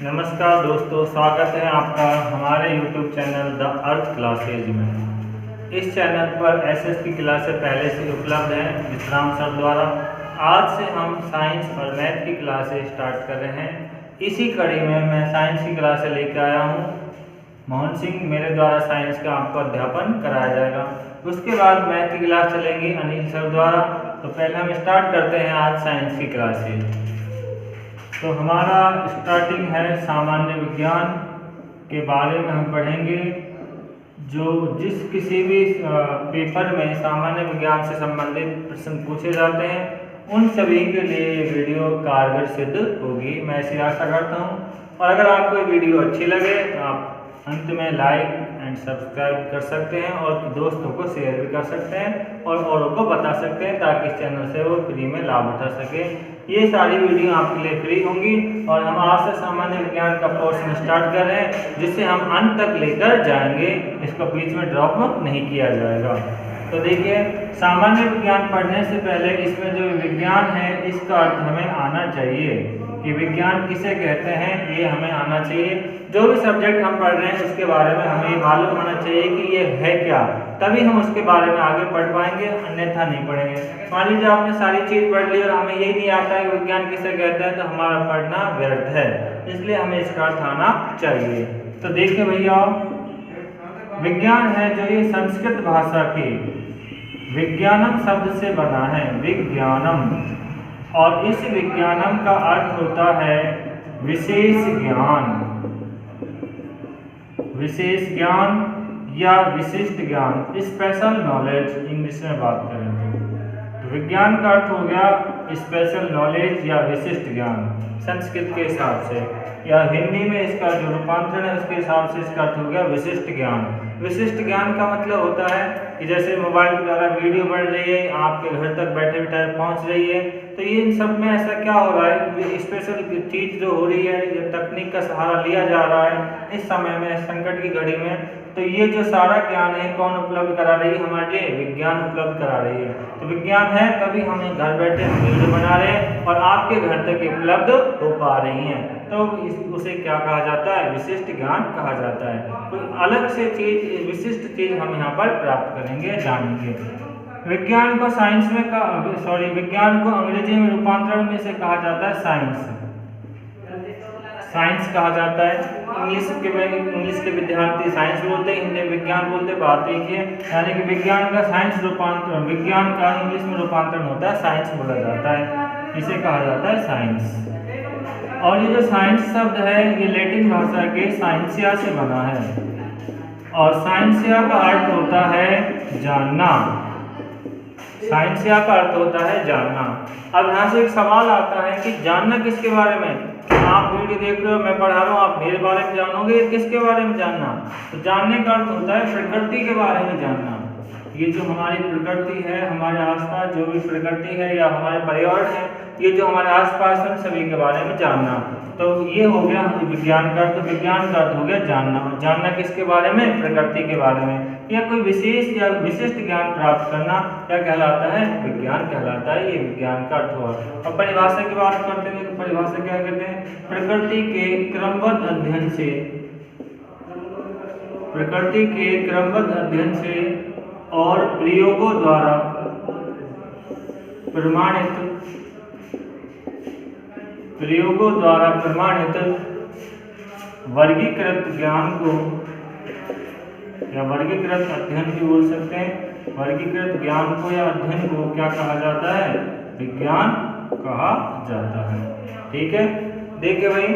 नमस्कार दोस्तों, स्वागत है आपका हमारे YouTube channel the earth classes में। इस चैनल पर एसएस की क्लासें पहले से उपलब्ध हैं विश्राम सर द्वारा। आज से हम साइंस और मैथ की क्लासें स्टार्ट कर रहे हैं। इसी कड़ी में मैं साइंस की क्लासें लेकर आया हूँ। मोहन सिंह मेरे द्वारा साइंस का आपको अध्यापन कराया जाएगा। उसके बाद मैथ की क्लास चलेंगी अनिल सर द्वारा। तो पहले हम स्टार्ट करते हैं आज साइंस की क्लासेज। तो हमारा स्टार्टिंग है सामान्य विज्ञान के बारे में हम पढ़ेंगे। जिस किसी भी पेपर में सामान्य विज्ञान से संबंधित प्रश्न पूछे जाते हैं उन सभी के लिए ये वीडियो कारगर सिद्ध होगी, मैं ऐसी आशा करता हूँ। और अगर आपको ये वीडियो अच्छी लगे तो आप अंत में लाइक एंड सब्सक्राइब कर सकते हैं और दोस्तों को शेयर भी कर सकते हैं और औरों को बता सकते हैं ताकि इस चैनल से वो फ्री में लाभ उठा सके। ये सारी वीडियो आपके लिए फ्री होंगी और हम आज से सामान्य विज्ञान का पोर्शन स्टार्ट कर रहे हैं जिससे हम अंत तक लेकर जाएंगे। इसको बीच में ड्रॉप नहीं किया जाएगा। तो देखिए, सामान्य विज्ञान पढ़ने से पहले इसमें जो विज्ञान है इसका अर्थ हमें आना चाहिए कि विज्ञान किसे कहते हैं, ये हमें आना चाहिए। जो भी सब्जेक्ट हम पढ़ रहे हैं उसके बारे में हमें ये मालूम होना चाहिए कि ये है क्या, तभी हम उसके बारे में आगे पढ़ पाएंगे, अन्यथा नहीं पढ़ेंगे। मान लीजिए आपने सारी चीज़ पढ़ ली और हमें यही नहीं आता है कि विज्ञान किसे कहते हैं, तो हमारा पढ़ना व्यर्थ है। इसलिए हमें इसका अर्थ आना चाहिए। तो देखिए भैया, विज्ञान है जो ये संस्कृत भाषा के विज्ञानम शब्द से बना है, विज्ञानम। और इस विज्ञानम का अर्थ होता है विशेष ज्ञान, विशेष ज्ञान या विशिष्ट ज्ञान, स्पेशल नॉलेज इंग्लिश में बात करें तो विज्ञान का अर्थ हो गया स्पेशल नॉलेज या विशिष्ट ज्ञान संस्कृत के हिसाब से, या हिंदी में इसका जो रूपांतरण है उसके हिसाब से इसका अर्थ हो गया विशिष्ट ज्ञान। विशिष्ट ज्ञान का मतलब होता है कि जैसे मोबाइल के द्वारा वीडियो बढ़ रही है, आपके घर तक बैठे बैठे पहुंच रही है, तो ये इन सब में ऐसा क्या हो रहा है कि स्पेशल चीज़ जो हो रही है, ये तकनीक का सहारा लिया जा रहा है इस समय में, संकट की घड़ी में। तो ये जो सारा ज्ञान है कौन उपलब्ध करा रही है हमारे लिए? विज्ञान उपलब्ध करा रही है। तो विज्ञान है तभी हम घर बैठे वीडियो बना रहे हैं और आपके घर तक उपलब्ध हो पा रही हैं। तो उसे क्या कहा जाता है? विशिष्ट ज्ञान कहा जाता है। कोई अलग से चीज़, विशिष्ट चीज़ हम यहाँ पर प्राप्त करेंगे, जानेंगे। विज्ञान को साइंस में विज्ञान को अंग्रेजी में रूपांतरण में से कहा जाता है साइंस। साइंस कहा जाता है। इंग्लिश के विद्यार्थी साइंस बोलते हैं, हिंदी विज्ञान बोलते, बात एक है। यानी कि विज्ञान का साइंस रूपांतरण, विज्ञान का इंग्लिश में रूपांतरण होता है साइंस बोला जाता है, इसे कहा जाता है साइंस। और ये जो साइंस शब्द है ये लैटिन भाषा के साइंसिया से बना है और साइंसिया का अर्थ होता है जानना। साइंसिया का अर्थ होता है जानना। अब यहाँ से एक सवाल आता है कि जानना किसके बारे में? आप वीडियो देख रहे हो, मैं पढ़ा रहा हूँ, आप मेरे बारे में जानोगे, किसके बारे में जानना? तो जानने का अर्थ होता है प्रकृति के बारे में जानना। ये जो हमारी प्रकृति है, हमारे आसपास जो भी प्रकृति है या हमारे पर्यावरण है, ये जो हमारे आसपास है सभी के बारे में जानना। तो ये हो गया विज्ञान का अर्थ। विज्ञान का अर्थ हो गया जानना। जानना किसके बारे में? प्रकृति के बारे में। या कोई विशेष या विशिष्ट ज्ञान प्राप्त करना क्या कहलाता है? विज्ञान कहलाता है। ये विज्ञान का अर्थ हुआ। अब परिभाषा की बात करते हैं तो परिभाषा क्या कहते हैं? प्रकृति के क्रमबद्ध अध्ययन से, प्रकृति के क्रमबद्ध अध्ययन से और प्रयोगों द्वारा प्रमाणित वर्गीकृत ज्ञान को या वर्गीकृत अध्ययन भी बोल सकते हैं। वर्गीकृत ज्ञान को या अध्ययन को क्या कहा जाता है? विज्ञान कहा जाता है। ठीक है, देखिए भाई,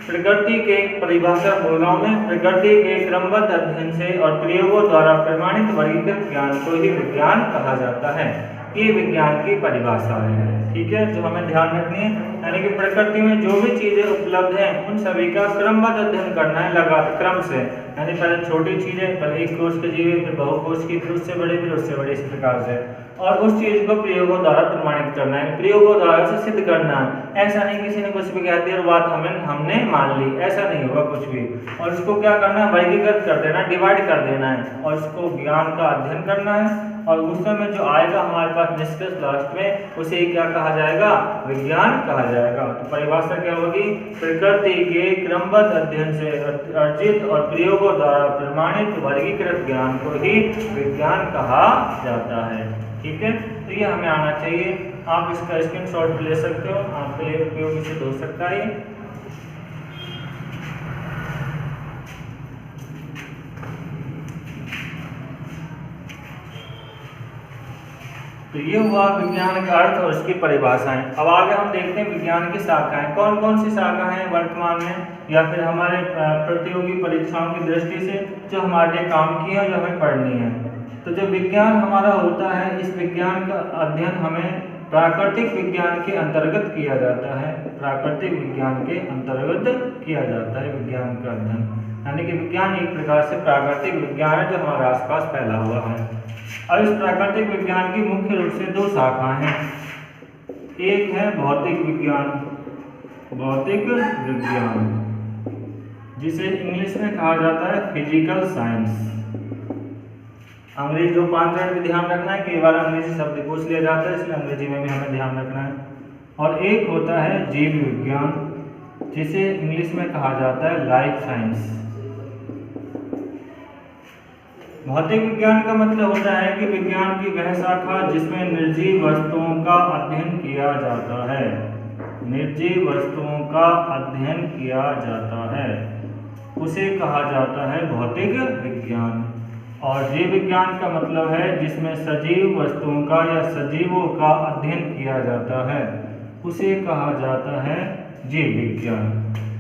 प्रकृति के परिभाषा बोल रहा हूं मैं, प्रकृति के क्रमबद्ध अध्ययन से और प्रयोगों द्वारा प्रमाणित वर्गीकृत ज्ञान को ही विज्ञान कहा जाता है। ये विज्ञान की परिभाषा है। ठीक है, जो हमें ध्यान रखनी है, यानी कि प्रकृति में जो भी चीजें उपलब्ध हैं उन सभी का क्रमबद्ध अध्ययन करना है, लगातार क्रम से। यानी पहले छोटी चीजें, पहले एक कोष के जीव, फिर बहुकोष की, फिर उससे बड़े, फिर उससे बड़े, इस प्रकार से। और उस चीज को प्रयोगों द्वारा प्रमाणित करना है, प्रयोगों द्वारा से सिद्ध करना है। ऐसा नहीं किसी ने कुछ भी कह दिया और बात हमने मान ली, ऐसा नहीं होगा कुछ भी। और इसको क्या करना है? वर्गीकृत कर देना, डिवाइड कर देना है और इसको ज्ञान का अध्ययन करना है और उस समय जो आएगा हमारे पास निष्कर्ष लास्ट में, उसे क्या कहा जाएगा, विज्ञान कहा जाएगा। तो परिभाषा क्या होगी, प्रकृति के क्रमबद्ध अध्ययन से अर्जित और प्रयोगों द्वारा प्रमाणित वर्गीकृत ज्ञान को ही विज्ञान कहा जाता है। ठीक है, तो ये हमें आना चाहिए। आप इसका स्क्रीनशॉट भी ले सकते हो, आपके लिए उपयोगी सिद्ध हो सकता है। तो ये हुआ विज्ञान का अर्थ और इसकी परिभाषाएं। अब आगे हम देखते हैं विज्ञान की शाखाएं, कौन कौन सी शाखा हैं वर्तमान में या फिर हमारे प्रतियोगी परीक्षाओं की दृष्टि से जो हमारे काम की है, जो हमें पढ़नी है। तो जो विज्ञान हमारा होता है, इस विज्ञान का अध्ययन हमें प्राकृतिक विज्ञान के अंतर्गत किया जाता है। प्राकृतिक विज्ञान के अंतर्गत किया जाता है विज्ञान का अध्ययन, यानी कि विज्ञान एक प्रकार से प्राकृतिक विज्ञान है जो हमारे आसपास फैला हुआ है। अब इस प्राकृतिक विज्ञान की मुख्य रूप से दो शाखाएं हैं। एक है भौतिक विज्ञान, भौतिक विज्ञान जिसे इंग्लिश में कहा जाता है फिजिकल साइंस। अंग्रेजी रूपांतरण भी ध्यान रखना है, कई बार अंग्रेजी शब्द पूछ लिया जाता है, इसलिए अंग्रेजी में भी हमें ध्यान रखना है। और एक होता है जीव विज्ञान जिसे इंग्लिश में कहा जाता है लाइफ साइंस। भौतिक विज्ञान का मतलब होता है कि विज्ञान की वह शाखा जिसमें निर्जीव वस्तुओं का अध्ययन किया जाता है। निर्जीव वस्तुओं का अध्ययन किया जाता है उसे कहा जाता है भौतिक विज्ञान। और जीव विज्ञान का मतलब है जिसमें सजीव वस्तुओं का या सजीवों का अध्ययन किया जाता है, उसे कहा जाता है जीव विज्ञान।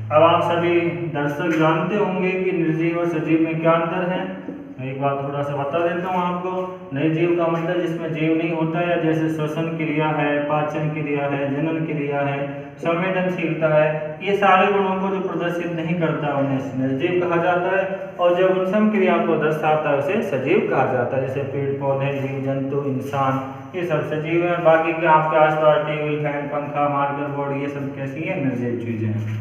अब आप सभी दर्शक जानते होंगे कि निर्जीव और सजीव में क्या अंतर है। मैं एक बात थोड़ा सा बता देता हूँ आपको। निर्जीव का मतलब जिसमें जीव नहीं होता है, जैसे श्वसन क्रिया है, पाचन क्रिया है, जनन क्रिया है, संवेदनशीलता है, ये सारे गुणों को जो प्रदर्शित नहीं करता उन्हें निर्जीव कहा जाता है। और जब उन सब क्रिया को दर्शाता है उसे सजीव कहा जाता है। जैसे पेड़ पौधे, जीव जंतु, इंसान, ये सब सजीव है। बाकी के आपके आसपास टेबल, फैन, पंखा, मार्कर बोर्ड, ये सब कैसी है, निर्जीव चीजें हैं।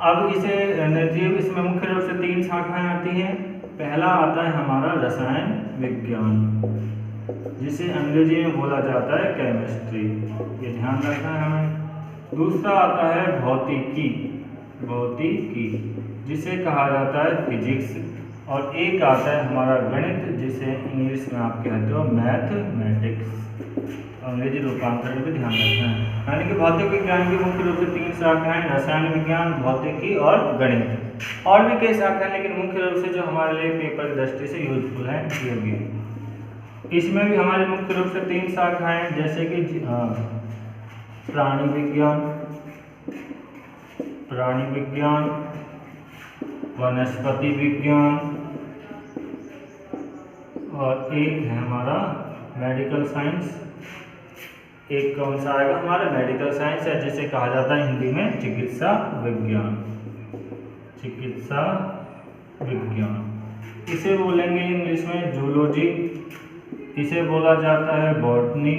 अब इसे निर्जीव, इसमें मुख्य रूप से 3 शाखाएं आती हैं। पहला आता है हमारा रसायन विज्ञान जिसे अंग्रेजी में बोला जाता है केमिस्ट्री, ये ध्यान रखना है हमें। दूसरा आता है भौतिकी, भौतिकी जिसे कहा जाता है फिजिक्स। और एक आता है हमारा गणित जिसे इंग्लिश में आप कहते हो मैथमेटिक्स। अंग्रेजी रूपांतरण भी ध्यान रखना है। यानी कि भौतिक विज्ञान की मुख्य रूप से 3 शाखाएं, रसायन विज्ञान, भौतिकी और गणित। और भी कई शाखाएं, लेकिन मुख्य रूप से जो हमारे लिए पेपर की दृष्टि से यूजफुल है ये भी। इसमें भी हमारे मुख्य रूप से 3 शाखाएं, जैसे कि प्राणी विज्ञान, प्राणी विज्ञान, वनस्पति विज्ञान और एक है हमारा मेडिकल साइंस। एक कौन सा आएगा हमारा मेडिकल साइंस है जिसे कहा जाता है हिंदी में चिकित्सा विज्ञान, चिकित्सा विज्ञान। इसे बोलेंगे इंग्लिश में जूलॉजी, इसे बोला जाता है बॉटनी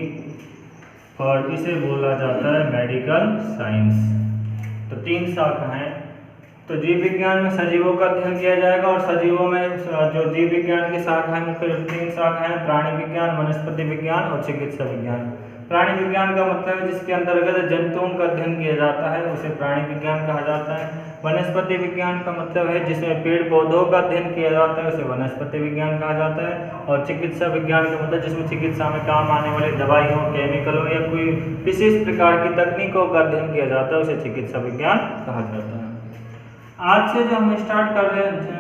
और इसे बोला जाता है मेडिकल साइंस। तो 3 शाखा हैं। तो जीव विज्ञान में सजीवों का अध्ययन किया जाएगा और सजीवों में जो जीव विज्ञान की शाखा है, मुख्य 3 शाखा हैं, प्राणी विज्ञान, वनस्पति विज्ञान और चिकित्सा विज्ञान। प्राणी विज्ञान का मतलब है जिसके अंतर्गत जंतुओं का अध्ययन किया जाता है उसे प्राणी विज्ञान कहा जाता है। वनस्पति विज्ञान का मतलब है जिसमें पेड़ पौधों का अध्ययन किया जाता है उसे वनस्पति विज्ञान कहा जाता है। और चिकित्सा विज्ञान का मतलब जिसमें चिकित्सा में काम आने वाली दवाइयों, केमिकलों या कोई विशेष प्रकार की तकनीकों का अध्ययन किया जाता है उसे चिकित्सा विज्ञान कहा जाता है। आज से जो हम स्टार्ट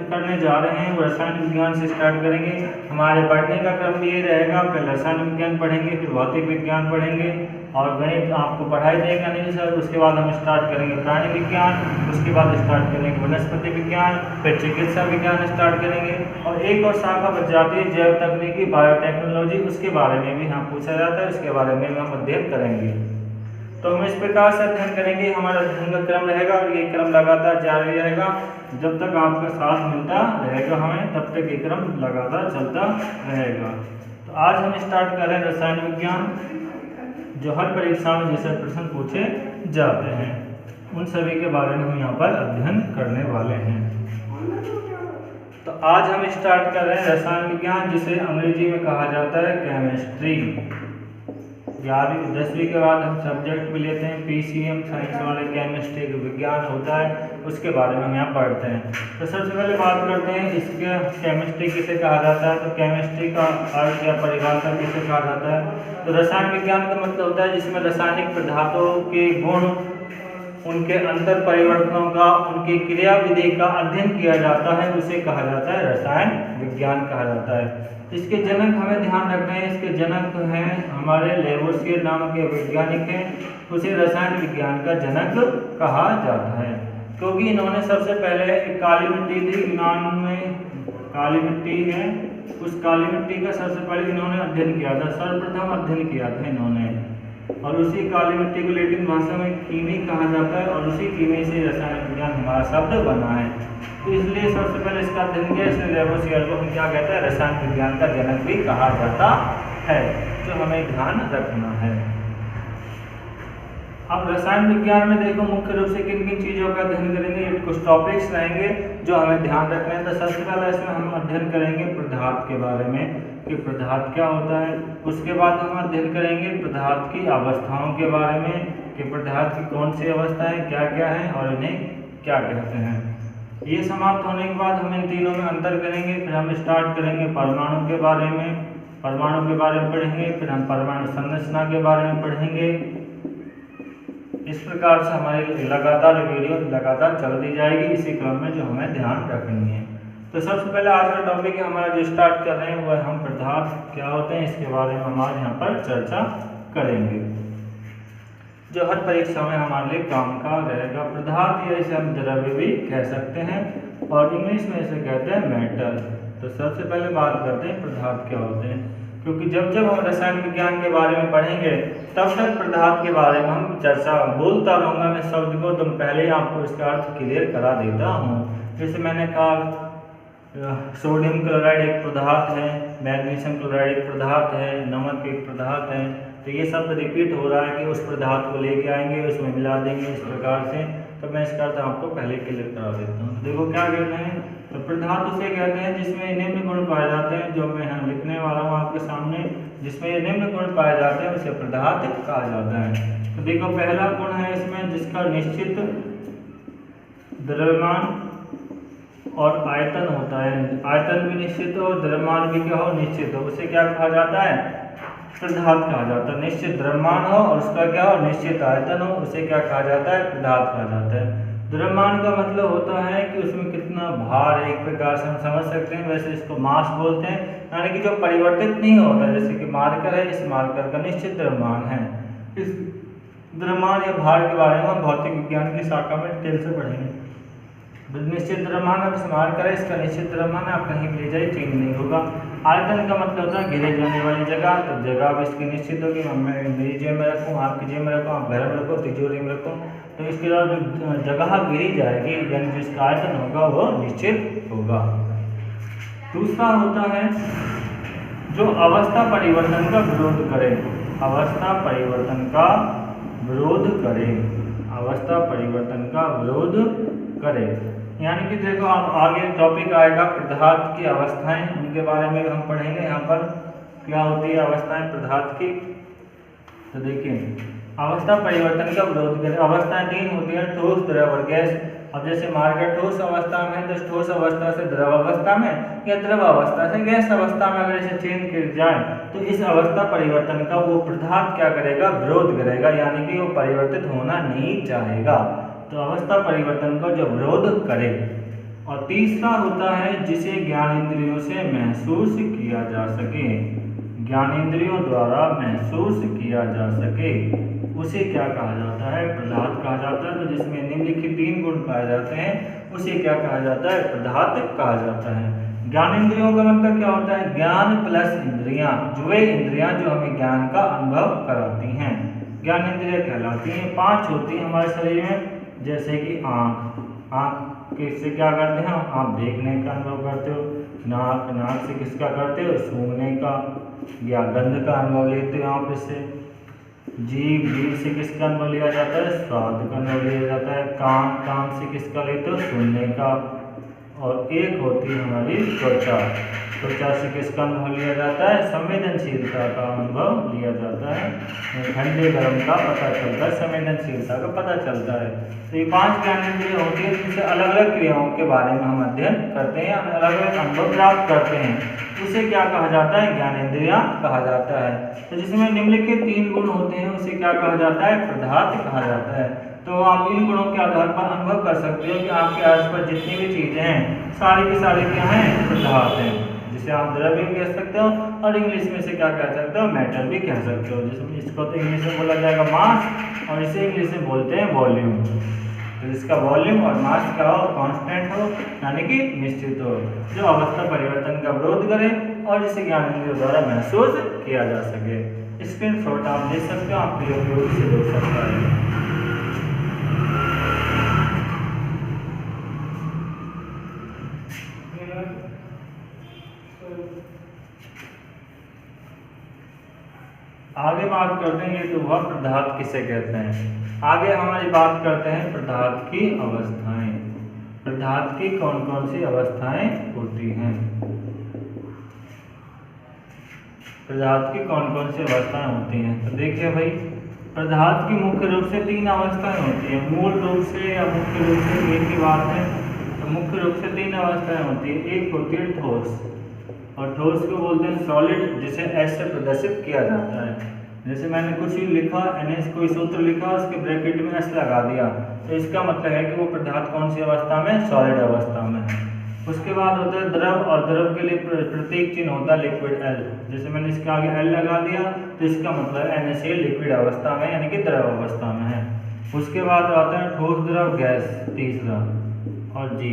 करने जा रहे हैं वो रसायन विज्ञान से स्टार्ट करेंगे। हमारे पढ़ने का क्रम भी ये रहेगा, पहले रसायन विज्ञान पढ़ेंगे, फिर भौतिक विज्ञान पढ़ेंगे और गणित आपको पढ़ाई देगा नहीं सर। उसके बाद हम स्टार्ट करेंगे प्राणी विज्ञान, उसके बाद स्टार्ट करेंगे वनस्पति विज्ञान, फिर चिकित्सा विज्ञान स्टार्ट करेंगे। और एक और शाखा बच जाती है जैव तकनीकी, बायोटेक्नोलॉजी, उसके बारे में भी हम पूछा जाता है, उसके बारे में भी हम अध्ययन करेंगे। तो हम इस प्रकार से अध्ययन करेंगे, हमारा अध्ययन का क्रम रहेगा और ये क्रम लगातार जारी रहेगा जब तक आपका साथ मिलता रहेगा हमें, तब तक ये क्रम लगातार चलता रहेगा। तो आज हम स्टार्ट कर रहे हैं रसायन विज्ञान, जो हर परीक्षा में जैसे प्रश्न पूछे जाते हैं उन सभी के बारे में हम यहाँ पर अध्ययन करने वाले हैं। तो आज हम स्टार्ट कर रहे हैं रसायन विज्ञान, जिसे अंग्रेजी में कहा जाता है केमिस्ट्री। 11वीं 10वीं के बाद हम सब्जेक्ट भी लेते हैं PCM साइंस वाले, केमिस्ट्री विज्ञान होता है, उसके बारे में हम यहाँ पढ़ते हैं। तो सबसे पहले बात करते हैं इसके केमिस्ट्री किसे कहा जाता है। तो केमिस्ट्री का अर्थ या परिभाषा किसे कहा जाता है। तो रसायन विज्ञान का मतलब होता है जिसमें रासायनिक पदार्थों के गुण, उनके अंतर परिवर्तनों का, उनकी क्रिया विधि का अध्ययन किया जाता है, उसे कहा जाता है रसायन विज्ञान कहा जाता है। इसके जनक हमें ध्यान रखना है, इसके जनक हैं हमारे लेवोसियर नाम के वैज्ञानिक हैं, उसे रसायन विज्ञान का जनक कहा जाता है, क्योंकि इन्होंने सबसे पहले एक काली मिट्टी थी यूनान में, काली मिट्टी है, उस काली मिट्टी का सबसे पहले इन्होंने अध्ययन किया था, सर्वप्रथम अध्ययन किया था इन्होंने, और उसी काली मिट्टी को लैटिन भाषा में कीमी कहा जाता है, और उसी कीमी से रसायन विज्ञान हमारा शब्द बना है। तो इसलिए सबसे पहले इसका अध्ययन किया, इसलिए लेवोसियर को हम क्या कहते हैं, रसायन विज्ञान का जनक भी कहा जाता है, जो हमें ध्यान रखना है। अब रसायन विज्ञान में देखो मुख्य रूप से किन किन चीज़ों का अध्ययन करेंगे, कुछ टॉपिक्स रहेंगे जो हमें ध्यान रखना है। तो सबसे पहले इसमें हम अध्ययन करेंगे पदार्थ के बारे में कि पदार्थ क्या होता है। उसके बाद हम अध्ययन करेंगे पदार्थ की अवस्थाओं के बारे में कि पदार्थ की कौन सी अवस्थाएं क्या क्या हैं और इन्हें क्या कहते हैं। ये समाप्त होने के बाद हम इन तीनों में अंतर करेंगे। फिर हम स्टार्ट करेंगे परमाणु के बारे में, परमाणु के बारे में पढ़ेंगे, फिर हम परमाणु संरचना के बारे में पढ़ेंगे। इस प्रकार से हमारी लगातार वीडियो लगातार चलती जाएगी इसी क्रम में, जो हमें ध्यान रखनी है। तो सबसे पहले आज का टॉपिक हमारा जो स्टार्ट कर रहे हैं वह हम पदार्थ क्या होते हैं इसके बारे में हम आज यहाँ पर चर्चा करेंगे, जो हर परीक्षा में हमारे लिए काम का रहेगा। पदार्थ या इसे हम द्रव्य भी कह सकते हैं, और इंग्लिश में इसे कहते हैं मेटल। तो सबसे पहले बात करते हैं पदार्थ क्या होते हैं, क्योंकि जब जब हम रसायन विज्ञान के बारे में पढ़ेंगे तब तक पदार्थ के बारे में हम चर्चा बोलता रहूँगा मैं शब्द को, तो पहले ही आपको इसका अर्थ क्लियर करा देता हूँ। जैसे मैंने कहा सोडियम क्लोराइड एक पदार्थ है, मैग्नीशियम क्लोराइड एक पदार्थ है, नमक एक पदार्थ है। तो ये शब्द रिपीट हो रहा है कि उस पदार्थ को लेके आएंगे, उसमें मिला देंगे इस प्रकार से। तो मैं इसका अर्थ आपको पहले क्लियर करा देता हूँ। देखो क्या कहते हैं, तो पदार्थ उसे कहते हैं जिसमें निम्न गुण पाए जाते हैं, जो मैं यहाँ लिखने वाला हूँ आपके सामने, जिसमें ये निम्न गुण पाए जाते हैं उसे पदार्थ कहा जाता है। तो देखो पहला गुण है इसमें जिसका निश्चित द्रव्यमान और आयतन होता है, आयतन भी निश्चित हो, द्रव्यमान भी क्या हो, निश्चित हो, उसे क्या कहा जाता है, पदार्थ कहा जाता है। निश्चित द्रव्यमान हो और उसका क्या हो, निश्चित आयतन हो, उसे क्या कहा जाता है, पदार्थ कहा जाता है। द्रव्यमान का मतलब होता है कि उसमें कितना भार है, एक प्रकार से हम समझ सकते हैं, वैसे इसको मास बोलते हैं, यानी कि जो परिवर्तित नहीं होता, जैसे कि मार्कर है, इस मार्कर का निश्चित द्रव्यमान है। इस द्रव्यमान या भार के बारे में हम भौतिक विज्ञान की शाखा में डिटेल से पढ़ेंगे। निश्चित द्रव्यमान अब इस्तेमाल करें, इसका निश्चित द्रव्यमान आप कहीं भी ले जाइए चेंज नहीं होगा। आयतन का मतलब होता है घेरे जाने वाली जगह, तो जगह अब इसकी निश्चित होगी, मैं मेरी जेब में रखूँ, आपकी जेब में रखूँ, आप घर में रखो, तिजोरी में रखो, तो इसके अलावा जो जगह गिरी जाएगी यानी जिसका आयतन होगा वो निश्चित होगा। दूसरा होता है जो अवस्था परिवर्तन का विरोध करे, अवस्था परिवर्तन का विरोध करे, अवस्था परिवर्तन का विरोध करे, यानी कि देखो आप आगे टॉपिक आएगा पदार्थ की अवस्थाएं, उनके बारे में हम पढ़ेंगे। यहाँ पर क्या होती है अवस्थाएं पदार्थ की, तो देखिए अवस्था परिवर्तन का विरोध करे। अवस्थाएं तीन होती हैं, ठोस, द्रव और गैस। अब जैसे मार्कर ठोस अवस्था में, तो ठोस अवस्था से द्रव अवस्था में या द्रव अवस्था से गैस अवस्था में अगर इसे चेंज कर जाए तो इस अवस्था परिवर्तन का वो पदार्थ क्या करेगा, विरोध करेगा, यानी कि वो परिवर्तित होना नहीं चाहेगा। तो अवस्था परिवर्तन का जो विरोध करे। और तीसरा होता है जिसे ज्ञानेंद्रियों से महसूस किया जा सके, ज्ञानेंद्रियों द्वारा महसूस किया जा सके, उसे क्या कहा जाता है, पदार्थ कहा जाता है। तो जिसमें निम्नलिखित तीन गुण पाए जाते हैं उसे क्या कहा जाता है, पदार्थ कहा जाता है। ज्ञानेंद्रियों का मतलब क्या होता है, ज्ञान प्लस इंद्रियां, जो वे इंद्रियां जो हमें ज्ञान का अनुभव कराती हैं, ज्ञानेंद्रियां कहलाती हैं। 5 होती हैं हमारे शरीर में, जैसे कि आँख, आँख किससे क्या करते हैं, आप देखने का अनुभव करते हो, नाक, नाक से किसका करते हो, सूंघने का या गंध का अनुभव लेते हो आप इससे, जीभ, जीभ से किसका अनुभव लिया जाता है, स्वाद का अनुभव लिया जाता है, कान, कान से किसका लेते हो, सुनने का, और एक होती है हमारी त्वचा। त्वचा से किसका अनुभव लिया जाता है? संवेदनशीलता का अनुभव लिया जाता है। ठंडे गर्म का पता चलता है, संवेदनशीलता का पता चलता है। तो ये 5 ज्ञानेंद्रियाँ होती है जिनसे अलग अलग क्रियाओं के बारे में हम अध्ययन करते हैं, अलग अलग अनुभव प्राप्त करते हैं। उसे क्या कहा जाता है? ज्ञानेंद्रियाँ कहा जाता है। तो जिसमें निम्नलिखित 3 गुण होते हैं उसे क्या कहा जाता है? पदार्थ कहा जाता है। तो आप इन गुणों के आधार पर अनुभव कर सकते हो कि आपके आसपास जितनी भी चीज़ें हैं सारी की सारी क्या हैं? पदार्थ हैं, जिसे आप द्रव्य भी कह सकते हो और इंग्लिश में से क्या कह सकते हो? मैटर भी कह सकते हो। जिसमें इसको तो इंग्लिश में बोला जाएगा मास और इसे इंग्लिश में बोलते हैं वॉल्यूम। तो जिसका वॉल्यूम और मास क्या हो? कांस्टेंट हो, यानी कि निश्चित हो, जो अवस्था परिवर्तन का विरोध करे और जिसे ज्ञानेंद्रियों द्वारा महसूस किया जा सके। स्क्रीनशॉट आप ले सकते हो, आप उपयोग से देख सकते हैं। आगे बात करते हैं, ये तो हुआ पदार्थ किसे कहते हैं। आगे हमारी बात करते हैं पदार्थ की अवस्थाएं। पदार्थ की कौन कौन सी अवस्थाएं होती हैं? पदार्थ की कौन कौन सी अवस्थाएं होती हैं? तो देखिए भाई, पदार्थ की मुख्य रूप से 3 अवस्थाएं होती हैं। मूल रूप से या मुख्य रूप से एक ही बात है। तो मुख्य रूप से 3 अवस्थाएं होती है। एक होती है ठोस, और ठोस को बोलते हैं सॉलिड, जिसे एस से प्रदर्शित किया जाता है। जैसे मैंने कुछ ही लिखा, NH कोई सूत्र लिखा, उसके ब्रैकेट में एस लगा दिया, तो इसका मतलब है कि वो पदार्थ कौन सी अवस्था में? सॉलिड अवस्था में है। उसके बाद होता है द्रव, और द्रव के लिए प्रतीक चिन्ह होता है लिक्विड L। जैसे मैंने इसके आगे L लगा दिया तो इसका मतलब NaCl लिक्विड अवस्था में यानी कि द्रव अवस्था में है। उसके बाद आता है ठोस, द्रव, गैस तीसरा, और G।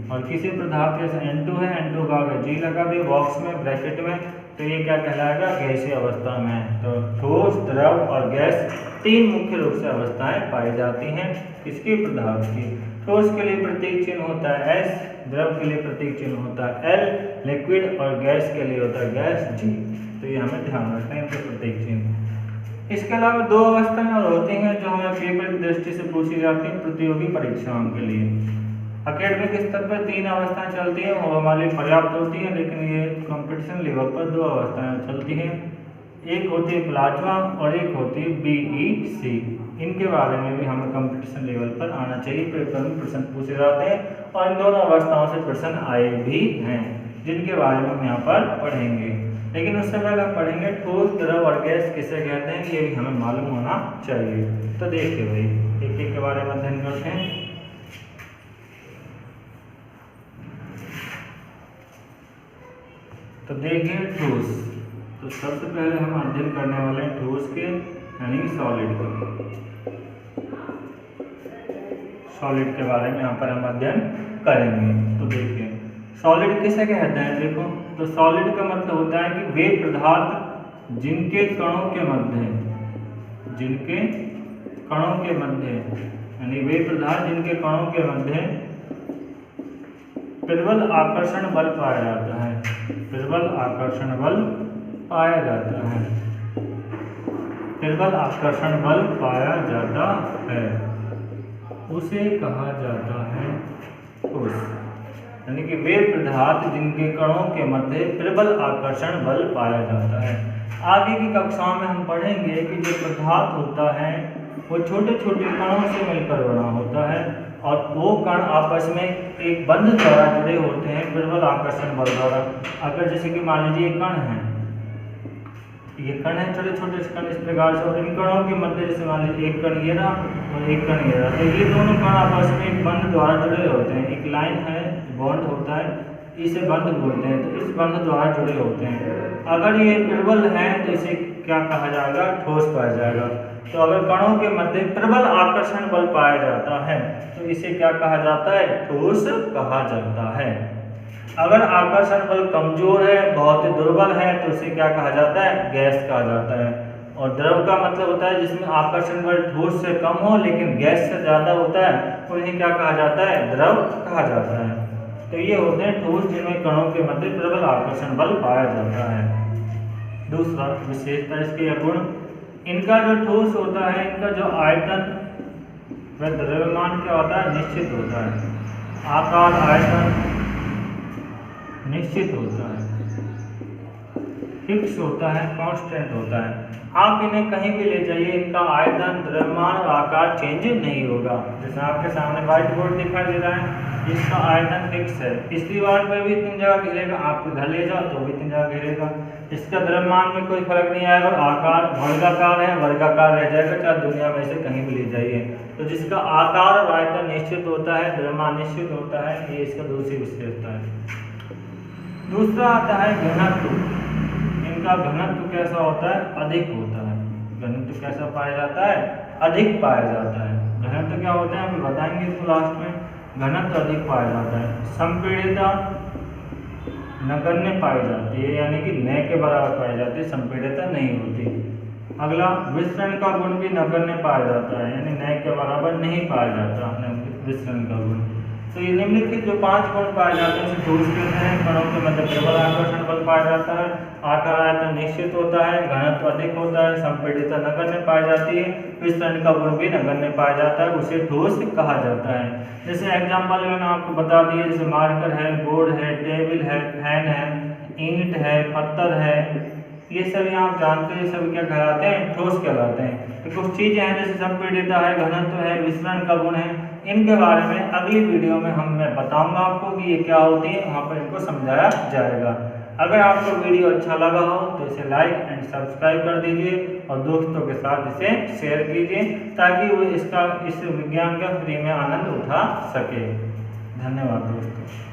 और किसी पदार्थ जैसे N2 है, N2 का आगे G लगा दिया बॉक्स में ब्रैकेट में, तो ये क्या कहलाएगा? गैसीय अवस्था में। तो ठोस, द्रव और गैस 3 मुख्य रूप से अवस्थाएं पाई जाती हैं किसकी? पदार्थ की। ठोस के लिए प्रतीक चिन्ह होता है S, द्रव के लिए प्रतीक चिन्ह होता है L, लिक्विड, और गैस के लिए होता है गैस G। तो ये हमें ध्यान रखना है इनके प्रतीक चिन्ह। इसके अलावा 2 अवस्थाएं और होती हैं जो हमें पेपर की दृष्टि से पूछी जाती हैं प्रतियोगी परीक्षाओं के लिए। अकेडमिक स्तर पर 3 अवस्थाएं चलती हैं, वो हमारे लिए पर्याप्त होती हैं, लेकिन ये कंपटीशन लेवल पर 2 अवस्थाएं चलती हैं। एक होती है प्लाज्मा और एक होती है BEC। इनके बारे में भी हमें कंपटीशन लेवल पर आना चाहिए, पेपर में प्रश्न पूछे जाते हैं, और इन दोनों अवस्थाओं से प्रश्न आए भी हैं, जिनके बारे में हम यहाँ पर पढ़ेंगे। लेकिन उससे पहले हम पढ़ेंगे ठोस, द्रव और गैस किसे कहते हैं, ये भी हमें मालूम होना चाहिए। तो देखिए भाई, एक एक के बारे में अध्ययन करते हैं। तो देखिए ठोस, तो सबसे पहले हम अध्ययन करने वाले हैं ठोस के, यानी सॉलिड के। सॉलिड के बारे में यहाँ पर हम अध्ययन करेंगे। तो देखिए सॉलिड किसे कहते हैं? देखो, तो सॉलिड का मतलब होता है कि वे पदार्थ जिनके कणों के मध्य, जिनके कणों के मध्य, यानी वे पदार्थ जिनके कणों के मध्य प्रबल आकर्षण बल पाया जाता है। प्रबल आकर्षण बल पाया जाता है। प्रबल आकर्षण बल पाया जाता है, उसे कहा जाता है ठोस। यानी कि वे पदार्थ जिनके कणों के मध्य प्रबल आकर्षण बल पाया जाता है। आगे की कक्षाओं में हम पढ़ेंगे कि जो पदार्थ होता है वो छोटे छोटे कणों से मिलकर बना होता है, और वो कण आपस में एक बंध द्वारा जुड़े होते हैं प्रबल आकर्षण बल द्वारा। अगर जैसे कि मान लीजिए कण है, ये कण है, छोटे छोटे कण इस प्रकार से, और इन कणों के मध्य जैसे मान लीजिए एक कण ये रहा और एक कण ये रहा, तो ये दोनों कण आपस में एक बंध द्वारा जुड़े होते हैं। एक लाइन है, बॉन्ड होता है, इसे बंध बोलते हैं। तो इस बंध द्वारा जुड़े होते हैं। अगर ये प्रबल है तो इसे क्या कहा जाएगा? ठोस पाया जाएगा। तो अगर कणों के मध्य प्रबल आकर्षण बल पाया जाता है तो इसे क्या कहा जाता है? ठोस कहा जाता है। अगर आकर्षण बल कमजोर है, बहुत ही दुर्बल है, तो इसे क्या कहा जाता है? गैस कहा जाता है। और द्रव का मतलब होता है जिसमें आकर्षण बल ठोस से कम हो लेकिन गैस से ज्यादा होता है, उन्हें क्या कहा जाता है? द्रव कहा जाता है। तो ये होते हैं ठोस जिनमें कणों के मध्य प्रबल आकर्षण बल पाया जाता है। दूसरा विशेषता इसके गुण, इनका जो ठोस होता है, इनका जो आयतन व द्रव्यमान क्या होता है? निश्चित होता है। आकार, आयतन निश्चित होता है, फिक्स होता है, कांस्टेंट होता है। आप इन्हें कहीं भी ले जाइए, इनका आयतन, द्रव्यमान और आकार चेंज नहीं होगा। जैसे आपके सामने व्हाइट बोर्ड दिखाई दे रहा है, इसका आयतन फिक्स है, इस दीवार पर भी 3 जगह घेरेगा, आपके घर ले जाओ तो भी 3 जगह घेरेगा। इसका द्रव्यमान में कोई फर्क नहीं आएगा, आकार वर्गाकार है, वर्गाकार रह जाएगा, चाहे दुनिया में से कहीं भी ले जाइए। तो जिसका आकार और आयतन निश्चित होता है, द्रव्यमान निश्चित होता है, ये इसका दूसरी विशेषता है। दूसरा आता है घनत्व। इनका घनत्व कैसा होता है? अधिक होता है। घनत्व कैसा पाया जाता है? अधिक पाया जाता है। घनत्व क्या होता है हम बताएंगे इसको लास्ट में। घनत्व अधिक पाया जाता है। संपीड़ितता नगण्य पाई जाती है, यानी कि न के बराबर पाई जाती है, संपीड़ितता नहीं होती। अगला विसरण का गुण भी नगण्य पाया जाता है, यानी न के बराबर नहीं पाया जाता विसरण का गुण। तो ये निम्नलिखित जो 5 गुण पाए जाते हैं उसे ठोस कहते हैं। कणों के मध्य प्रबल आकर्षण बल पाया जाता है, आकार आयतन निश्चित होता है, घनत्व अधिक होता है, संपीड़ितता नगण्य पाई जाती है, विसरण का गुण भी नगण्य पाया जाता है, उसे ठोस कहा जाता है। जैसे एग्जाम्पल मैंने आपको बता दिए, जैसे मार्कर है, बोर्ड है, टेबल है, फैन है, ईंट है, पत्थर है, ये सभी आप जानते हैं, सभी क्या कहलाते हैं? ठोस कहलाते हैं। तो कुछ चीजें हैं जैसे संपीड़ितता है, घनत्व है, विसरण का गुण है, इनके बारे में अगली वीडियो में मैं बताऊंगा आपको कि ये क्या होती है, वहाँ पर इनको समझाया जाएगा। अगर आपको वीडियो अच्छा लगा हो तो इसे लाइक एंड सब्सक्राइब कर दीजिए और दोस्तों के साथ इसे शेयर कीजिए, ताकि वो इस विज्ञान का फ्री में आनंद उठा सके। धन्यवाद दोस्तों।